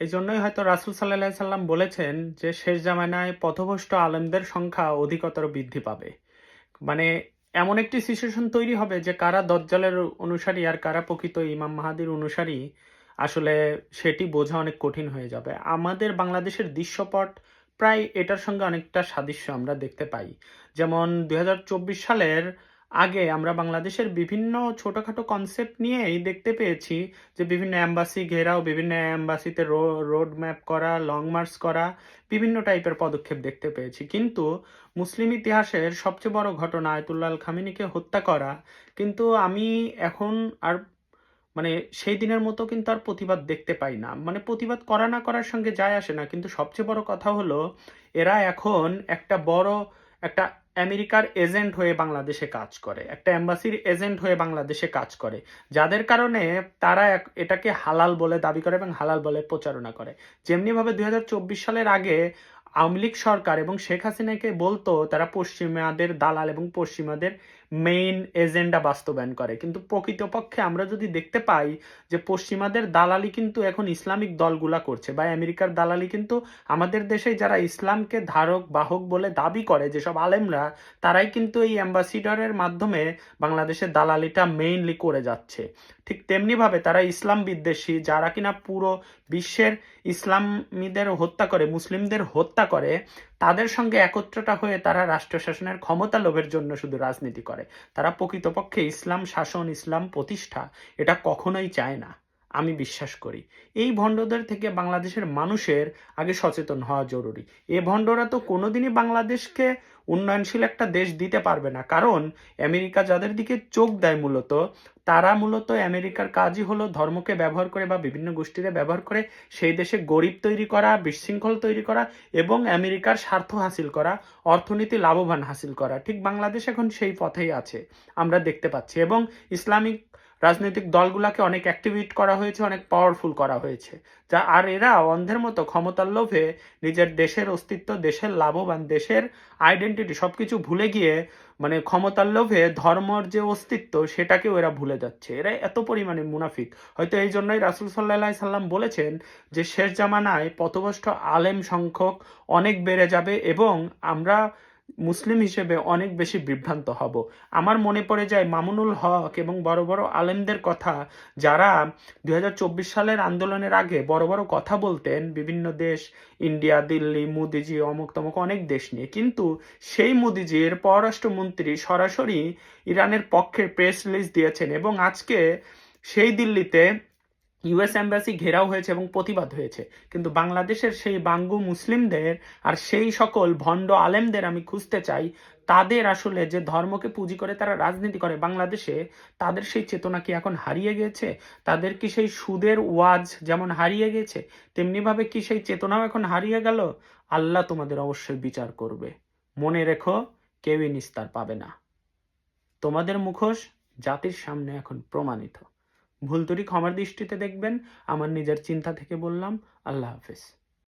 এই জন্যই হয়তো রাসূল সাল্লাল্লাহু আলাইহি সাল্লাম বলেছেন যে শেষ জামানায় পথভ্রষ্ট আলেমদের সংখ্যা অধিকতর বৃদ্ধি পাবে। মানে এমন একটি সিচুয়েশন তৈরি হবে যে কারা দজ্জালের অনুসারী আর কারা প্রকৃত ইমাম মাহাদির অনুসারী, আসলে সেটি বোঝা অনেক কঠিন হয়ে যাবে। আমাদের বাংলাদেশের দৃশ্যপট প্রায় এটার সঙ্গে অনেকটা সাদৃশ্য আমরা দেখতে পাই। যেমন ২০২৪ সালের আগে আমরা বাংলাদেশের বিভিন্ন ছোটখাটো কনসেপ্ট নিয়েই দেখতে পেয়েছি যে বিভিন্ন অ্যাম্বাসি ঘেরাও, বিভিন্ন অ্যাম্বাসিতে রোড ম্যাপ করা, লং মার্চ করা, বিভিন্ন টাইপের পদক্ষেপ দেখতে পেয়েছি। কিন্তু মুসলিম ইতিহাসের সবচেয়ে বড় ঘটনা আয়াতুল্লাহ আল খামেনিকে হত্যা করা, কিন্তু আমি এখন আর মানে সেই দিনের মতো কিন্তু আর প্রতিবাদ দেখতে পাই না। মানে প্রতিবাদ করা না করার সঙ্গে যায় আসে না, কিন্তু সবচেয়ে বড় কথা হলো এরা এখন একটা বড় একটা আমেরিকার এজেন্ট হয়ে বাংলাদেশে কাজ করে, একটা এম্বাসির এজেন্ট হয়ে বাংলাদেশে কাজ করে, যাদের কারণে তারা এটাকে হালাল বলে দাবি করে এবং হালাল বলে প্রচারণা করে। যেমনিভাবে ২০২৪ সালের আগে আওয়ামী লীগ সরকার এবং শেখ হাসিনাকে বলতো তারা পশ্চিমাদের দালাল এবং পশ্চিমাদের মেইন এজেন্ডা বাস্তবায়ন করে, কিন্তু প্রকৃতপক্ষে আমরা যদি দেখতে পাই যে পশ্চিমাদের দালালি কিন্তু এখন ইসলামিক দলগুলা করছে, বা আমেরিকার দালালি কিন্তু আমাদের দেশে যারা ইসলামকে ধারক বাহক বলে দাবি করে যেসব আলেমরা, তারাই কিন্তু এই অ্যাম্বাসিডরের মাধ্যমে বাংলাদেশের দালালিটা মেইনলি করে যাচ্ছে। ঠিক তেমনিভাবে তারা ইসলাম বিদ্বেষী, যারা কিনা পুরো বিশ্বের ইসলামীদের হত্যা করে, মুসলিমদের হত্যা করে, তাদের সঙ্গে একত্রটা হয়ে তারা রাষ্ট্র শাসনের ক্ষমতা লোভের জন্য শুধু রাজনীতি করে। তারা প্রকৃতপক্ষে ইসলাম শাসন, ইসলাম প্রতিষ্ঠা এটা কখনোই চায় না, আমি বিশ্বাস করি। এই ভণ্ডদের থেকে বাংলাদেশের মানুষের আগে সচেতন হওয়া জরুরি। এ ভণ্ডরা তো কোনোদিনই বাংলাদেশকে উন্নয়নশীল একটা দেশ দিতে পারবে না, কারণ আমেরিকা যাদের দিকে চোখ দেয় মূলত, তারা মূলত আমেরিকার কাজই হলো ধর্মকে ব্যবহার করে বা বিভিন্ন গোষ্ঠীকে ব্যবহার করে সেই দেশে গরিব তৈরি করা, বিশৃঙ্খল তৈরি করা এবং আমেরিকার স্বার্থ হাসিল করা, অর্থনীতি লাভবান হাসিল করা। ঠিক বাংলাদেশ এখন সেই পথেই আছে, আমরা দেখতে পাচ্ছি। এবং ইসলামিক রাজনৈতিক দলগুলোকে অনেক অ্যাক্টিভেট করা হয়েছে, অনেক পাওয়ারফুল করা হয়েছে, যা আর এরা অন্ধের মতো ক্ষমতার লোভে নিজের দেশের অস্তিত্ব, দেশের লাভবান, দেশের আইডেন্টিটি সবকিছু ভুলে গিয়ে মানে ক্ষমতার লোভে ধর্মর যে অস্তিত্ব সেটাকেও এরা ভুলে যাচ্ছে। এরা এত পরিমাণে মুনাফিক। হয়তো এই জন্যই রাসূল সাল্লাল্লাহু আলাইহি সাল্লাম বলেছেন যে শেষ জামানায় পথভ্রষ্ট আলেম সংখ্যক অনেক বেড়ে যাবে এবং আমরা মুসলিম হিসেবে অনেক বেশি বিভ্রান্ত হব। আমার মনে পড়ে যায় মামুনুল হক এবং বড় বড় আলেমদের কথা, যারা ২০২৪ সালের আন্দোলনের আগে বড় বড় কথা বলতেন বিভিন্ন দেশ, ইন্ডিয়া, দিল্লি, মোদিজি, অমুক তমুক অনেক দেশ নিয়ে, কিন্তু সেই মোদিজির পররাষ্ট্রমন্ত্রী সরাসরি ইরানের পক্ষে প্রেস রিলিজ দিয়েছেন এবং আজকে সেই দিল্লিতে ইউএস এম্বাসি ঘেরাও হয়েছে এবং প্রতিবাদ হয়েছে। কিন্তু বাংলাদেশের সেই বাঙ্গু মুসলিমদের আর সেই সকল ভণ্ড আলেমদের আমি খুঁজতে চাই, তাদের আসলে যে ধর্মকে পুঁজি করে তারা রাজনীতি করে বাংলাদেশে, তাদের সেই চেতনা কি এখন হারিয়ে গেছে? তাদের কি সেই সুদের ওয়াজ যেমন হারিয়ে গেছে, তেমনিভাবে কি সেই চেতনাও এখন হারিয়ে গেল? আল্লাহ তোমাদের অবশ্যই বিচার করবে। মনে রেখো, কেউই নিস্তার পাবে না। তোমাদের মুখোশ জাতির সামনে এখন প্রমাণিত। ভুল ত্রুটি ক্ষমার দৃষ্টিতে দেখবেন। আমার নিজের চিন্তা থেকে বললাম। আল্লাহ হাফেজ।